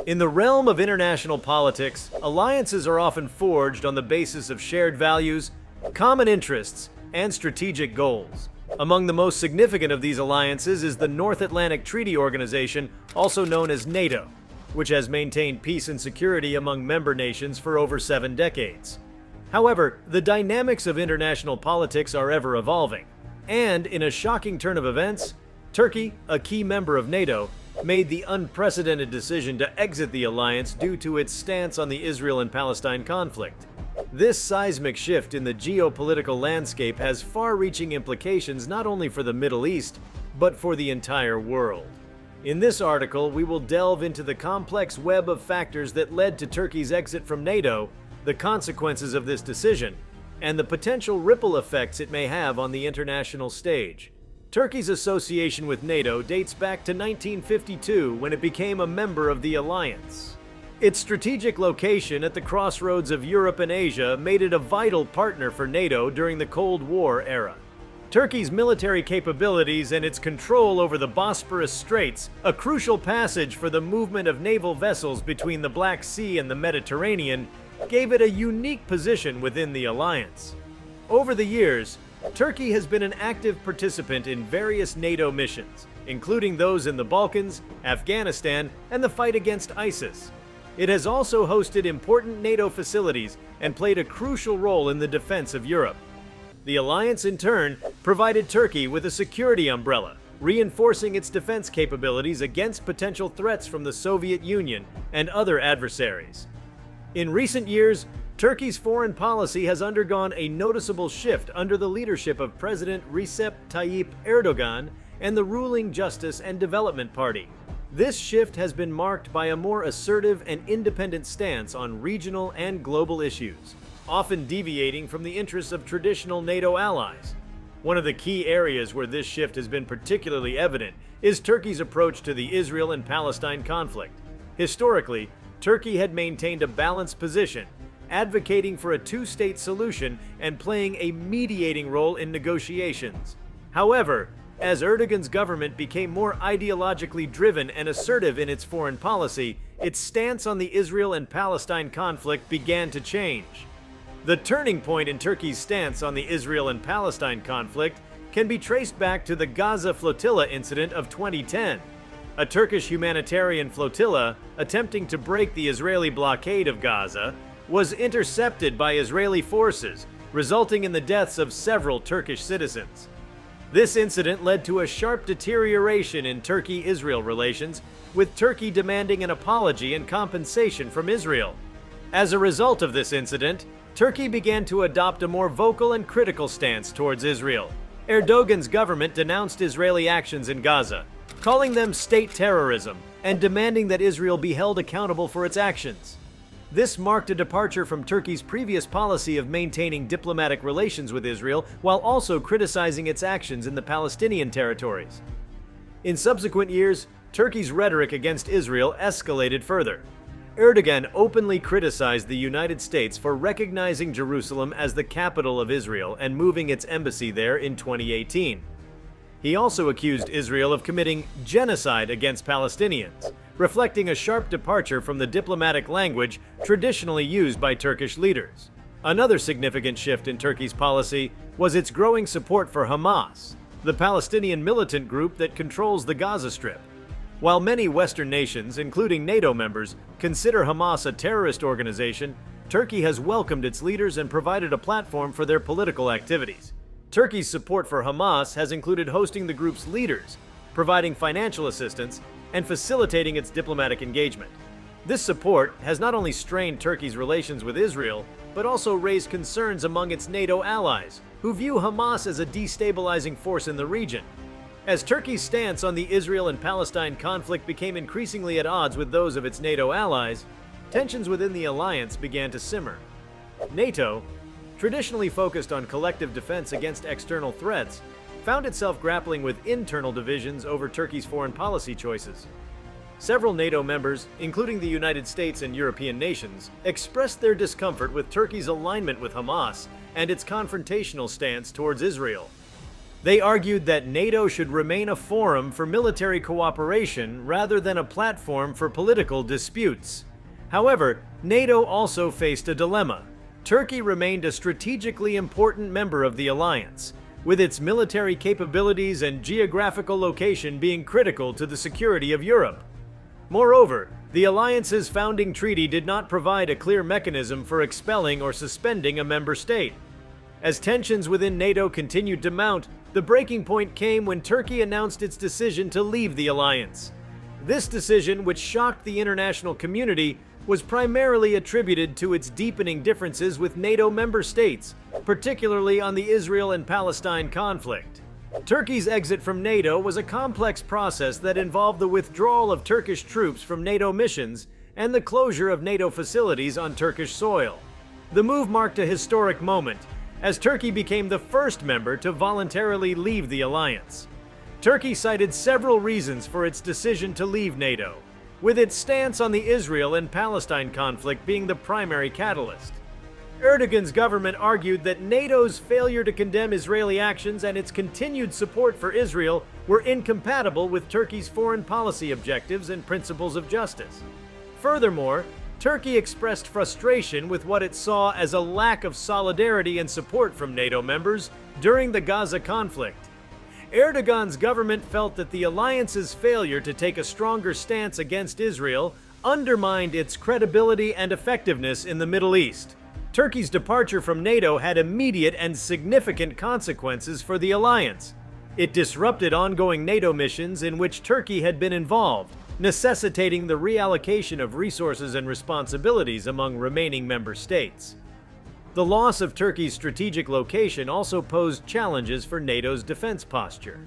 In the realm of international politics, alliances are often forged on the basis of shared values, common interests, and strategic goals. Among the most significant of these alliances is the North Atlantic Treaty Organization, also known as NATO, which has maintained peace and security among member nations for over 7 decades. However, the dynamics of international politics are ever evolving, and in a shocking turn of events, Turkey, a key member of NATO, made the unprecedented decision to exit the alliance due to its stance on the Israel and Palestine conflict. This seismic shift in the geopolitical landscape has far-reaching implications not only for the Middle East, but for the entire world. In this article, we will delve into the complex web of factors that led to Turkey's exit from NATO, the consequences of this decision, and the potential ripple effects it may have on the international stage. Turkey's association with NATO dates back to 1952 when it became a member of the alliance. Its strategic location at the crossroads of Europe and Asia made it a vital partner for NATO during the Cold War era. Turkey's military capabilities and its control over the Bosporus Straits, a crucial passage for the movement of naval vessels between the Black Sea and the Mediterranean, gave it a unique position within the alliance. Over the years, Turkey has been an active participant in various NATO missions, including those in the Balkans, Afghanistan, and the fight against ISIS. It has also hosted important NATO facilities and played a crucial role in the defense of Europe. The alliance, in turn, provided Turkey with a security umbrella, reinforcing its defense capabilities against potential threats from the Soviet Union and other adversaries. In recent years, Turkey's foreign policy has undergone a noticeable shift under the leadership of President Recep Tayyip Erdogan and the ruling Justice and Development Party. This shift has been marked by a more assertive and independent stance on regional and global issues, often deviating from the interests of traditional NATO allies. One of the key areas where this shift has been particularly evident is Turkey's approach to the Israel and Palestine conflict. Historically, Turkey had maintained a balanced position, advocating for a two-state solution and playing a mediating role in negotiations. However, as Erdogan's government became more ideologically driven and assertive in its foreign policy, its stance on the Israel and Palestine conflict began to change. The turning point in Turkey's stance on the Israel and Palestine conflict can be traced back to the Gaza flotilla incident of 2010. A Turkish humanitarian flotilla, attempting to break the Israeli blockade of Gaza, was intercepted by Israeli forces, resulting in the deaths of several Turkish citizens. This incident led to a sharp deterioration in Turkey-Israel relations, with Turkey demanding an apology and compensation from Israel. As a result of this incident, Turkey began to adopt a more vocal and critical stance towards Israel. Erdogan's government denounced Israeli actions in Gaza, calling them state terrorism and demanding that Israel be held accountable for its actions. This marked a departure from Turkey's previous policy of maintaining diplomatic relations with Israel while also criticizing its actions in the Palestinian territories. In subsequent years, Turkey's rhetoric against Israel escalated further. Erdogan openly criticized the United States for recognizing Jerusalem as the capital of Israel and moving its embassy there in 2018. He also accused Israel of committing genocide against Palestinians, reflecting a sharp departure from the diplomatic language traditionally used by Turkish leaders. Another significant shift in Turkey's policy was its growing support for Hamas, the Palestinian militant group that controls the Gaza Strip. While many Western nations, including NATO members, consider Hamas a terrorist organization, Turkey has welcomed its leaders and provided a platform for their political activities. Turkey's support for Hamas has included hosting the group's leaders, providing financial assistance, and facilitating its diplomatic engagement. This support has not only strained Turkey's relations with Israel, but also raised concerns among its NATO allies, who view Hamas as a destabilizing force in the region. As Turkey's stance on the Israel and Palestine conflict became increasingly at odds with those of its NATO allies, tensions within the alliance began to simmer. NATO, traditionally focused on collective defense against external threats, found itself grappling with internal divisions over Turkey's foreign policy choices. Several NATO members, including the United States and European nations, expressed their discomfort with Turkey's alignment with Hamas and its confrontational stance towards Israel. They argued that NATO should remain a forum for military cooperation rather than a platform for political disputes. However, NATO also faced a dilemma. Turkey remained a strategically important member of the alliance, with its military capabilities and geographical location being critical to the security of Europe. Moreover, the alliance's founding treaty did not provide a clear mechanism for expelling or suspending a member state. As tensions within NATO continued to mount, the breaking point came when Turkey announced its decision to leave the alliance. This decision, which shocked the international community, was primarily attributed to its deepening differences with NATO member states, particularly on the Israel and Palestine conflict. Turkey's exit from NATO was a complex process that involved the withdrawal of Turkish troops from NATO missions and the closure of NATO facilities on Turkish soil. The move marked a historic moment, as Turkey became the first member to voluntarily leave the alliance. Turkey cited several reasons for its decision to leave NATO, with its stance on the Israel and Palestine conflict being the primary catalyst. Erdogan's government argued that NATO's failure to condemn Israeli actions and its continued support for Israel were incompatible with Turkey's foreign policy objectives and principles of justice. Furthermore, Turkey expressed frustration with what it saw as a lack of solidarity and support from NATO members during the Gaza conflict. Erdogan's government felt that the alliance's failure to take a stronger stance against Israel undermined its credibility and effectiveness in the Middle East. Turkey's departure from NATO had immediate and significant consequences for the alliance. It disrupted ongoing NATO missions in which Turkey had been involved, necessitating the reallocation of resources and responsibilities among remaining member states. The loss of Turkey's strategic location also posed challenges for NATO's defense posture.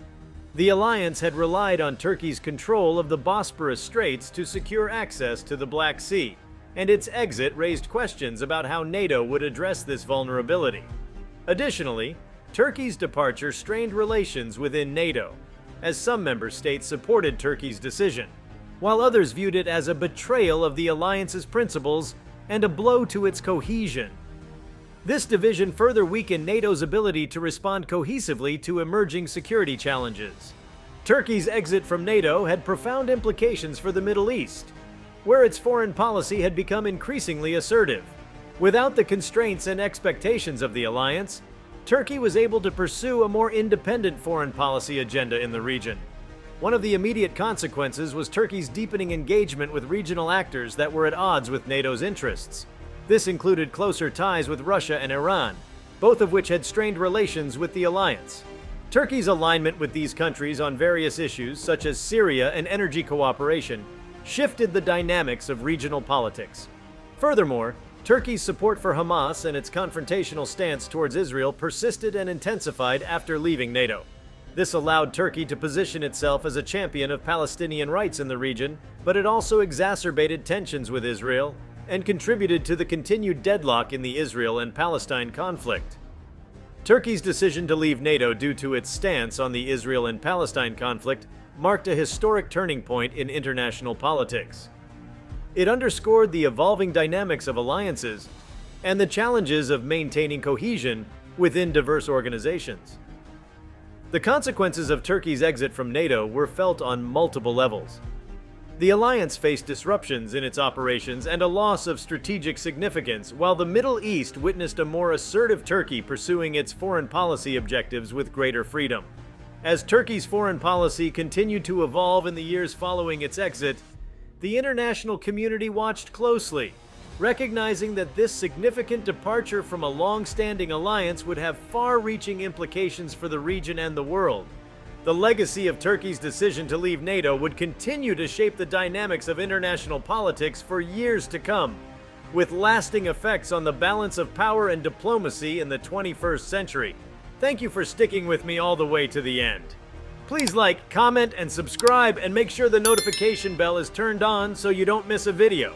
The alliance had relied on Turkey's control of the Bosporus Straits to secure access to the Black Sea, and its exit raised questions about how NATO would address this vulnerability. Additionally, Turkey's departure strained relations within NATO, as some member states supported Turkey's decision, while others viewed it as a betrayal of the alliance's principles and a blow to its cohesion. This division further weakened NATO's ability to respond cohesively to emerging security challenges. Turkey's exit from NATO had profound implications for the Middle East, where its foreign policy had become increasingly assertive. Without the constraints and expectations of the alliance, Turkey was able to pursue a more independent foreign policy agenda in the region. One of the immediate consequences was Turkey's deepening engagement with regional actors that were at odds with NATO's interests. This included closer ties with Russia and Iran, both of which had strained relations with the alliance. Turkey's alignment with these countries on various issues, such as Syria and energy cooperation, shifted the dynamics of regional politics. Furthermore, Turkey's support for Hamas and its confrontational stance towards Israel persisted and intensified after leaving NATO. This allowed Turkey to position itself as a champion of Palestinian rights in the region, but it also exacerbated tensions with Israel and contributed to the continued deadlock in the Israel and Palestine conflict. Turkey's decision to leave NATO due to its stance on the Israel and Palestine conflict marked a historic turning point in international politics. It underscored the evolving dynamics of alliances and the challenges of maintaining cohesion within diverse organizations. The consequences of Turkey's exit from NATO were felt on multiple levels. The alliance faced disruptions in its operations and a loss of strategic significance, while the Middle East witnessed a more assertive Turkey pursuing its foreign policy objectives with greater freedom. As Turkey's foreign policy continued to evolve in the years following its exit, the international community watched closely, recognizing that this significant departure from a long-standing alliance would have far-reaching implications for the region and the world. The legacy of Turkey's decision to leave NATO would continue to shape the dynamics of international politics for years to come, with lasting effects on the balance of power and diplomacy in the 21st century. Thank you for sticking with me all the way to the end. Please like, comment, and subscribe, and make sure the notification bell is turned on so you don't miss a video.